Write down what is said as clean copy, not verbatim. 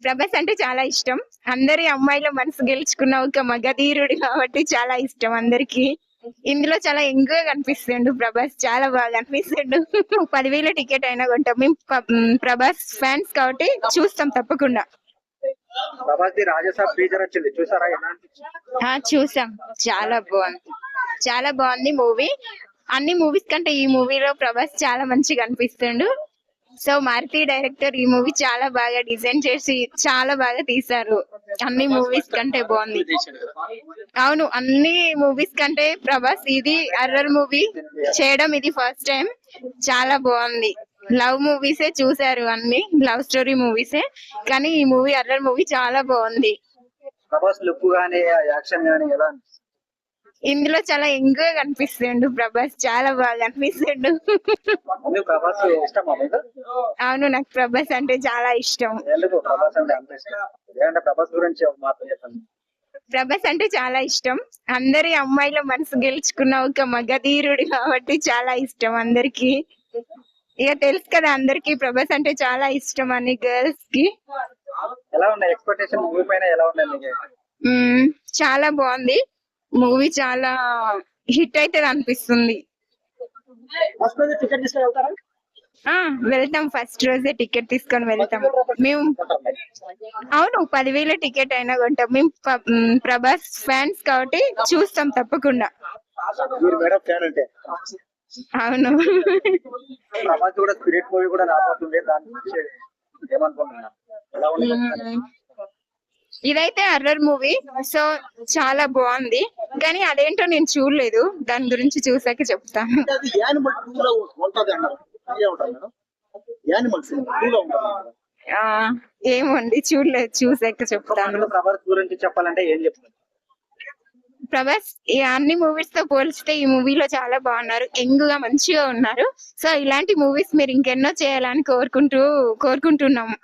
ప్రభాస్ అంటే చాలా ఇష్టం. అందరి అమ్మాయిల మనసు గెలుచుకున్న ఒక మగధీరుడు కాబట్టి చాలా ఇష్టం అందరికి. ఇందులో చాలా యంగ్‌గా కనిపిస్తుండు ప్రభాస్. చాలా బాగా కనిపిస్తుండు. 10,000 టికెట్ అయినా కొంటాం. మేము ప్రభాస్ ఫ్యాన్స్ కాబట్టి చూస్తాం తప్పకుండా. ప్రభాస్ ది రాజసాబ్ టీజర్ వచ్చింది చూసారా? ఎలా అనిపించింది? చూసాం. చాలా బాగుంది. చాలా బాగుంది మూవీ. అన్ని మూవీస్ కంటే ఈ మూవీలో ప్రభాస్ చాలా మంచిగా అనిపిస్తుండు. సో మారుతి డైరెక్టర్ ఈ మూవీ చాలా బాగా డిజైన్ చేసి చాలా బాగా తీశారు. అన్ని మూవీస్ కంటే బాగుంది. అవును, అన్ని మూవీస్ కంటే ప్రభాస్ ఇది హర్రర్ మూవీ చేయడం ఇది ఫస్ట్ టైం. చాలా బాగుంది. లవ్ మూవీసే చూసారు, అన్ని లవ్ స్టోరీ మూవీసే, కానీ ఈ మూవీ హర్రర్ మూవీ చాలా బాగుంది. ప్రభాస్ లుక్ గానీ యాక్షన్ గానీ ఎలా అనిపిస్తుంది? ఇందులో చాలా యంగ్‌గా కనిపిస్తుండు ప్రభాస్. చాలా బాగా కనిపిస్తుండు. మీకు ప్రభాస్ ఇష్టమా మీకు? అవును, నాకు ప్రభాస్ అంటే చాలా ఇష్టం. ఎందుకు ప్రభాస్ అంటే అంత ఇష్టం? లేదంటే ప్రభాస్ గురించి ఒక మాట చెప్పండి. ప్రభాస్ అంటే చాలా ఇష్టం. అందరి అమ్మాయిల మనసు గెలుచుకున్న ఒక మగధీరుడు కాబట్టి చాలా ఇష్టం అందరికి. ఇక తెలుసు కదా అందరికి ప్రభాస్ అంటే చాలా ఇష్టం అని గర్ల్స్ కి. ఎలా ఉన్నాయి ఎక్స్పెక్టేషన్ మూవీ పైన ఎలా ఉన్నాయి మీకు? చాలా బాగుంది మూవీ. చాలా హిట్ అయితే అనిపిస్తుంది. ఫస్ట్ రోజు టికెట్ తీసుకొని వెళ్తారా? వెళ్తాం. ఫస్ట్ రోజే టికెట్ తీసుకొని వెళ్తాం మేము. అవును, 10,000 టికెట్ అయినా కొంటాం. మేము ప్రభాస్ ఫ్యాన్స్ కాబట్టి చూస్తాం తప్పకుండా. మీరు మేడం ఫ్యాన్ అంటే అవును. ప్రభాస్ కూడా స్పిరిట్ మూవీ కూడా రాబోతుంది, దాని గురించి ఏమనుకుంటున్నారు? ఎలా ఉంది? ఇదైతే హర్రర్ మూవీ, సో చాలా బాగుంది. కానీ అదేంటో నేను చూడలేదు, దాని గురించి చూసాక చెప్తాను. అది యానిమల్ టూ లో ఉంటది అన్నారు. ఏమంటారు మేడం? యానిమల్స్ టూ లో ఉంటుంది. ఏమోండి, చూడలేదు, చూసాక చెప్తాను. ప్రభాస్ గురించి చెప్పాలంటే ఏం చెప్తారు? ప్రభాస్ ఈ అన్ని మూవీస్ తో పోల్చితే ఈ మూవీలో చాలా బాగున్నారు. యంగ్ గా మంచిగా ఉన్నారు. సో ఇలాంటి మూవీస్ మీరు ఇంకెన్నో చేయాలని కోరుకుంటున్నాము.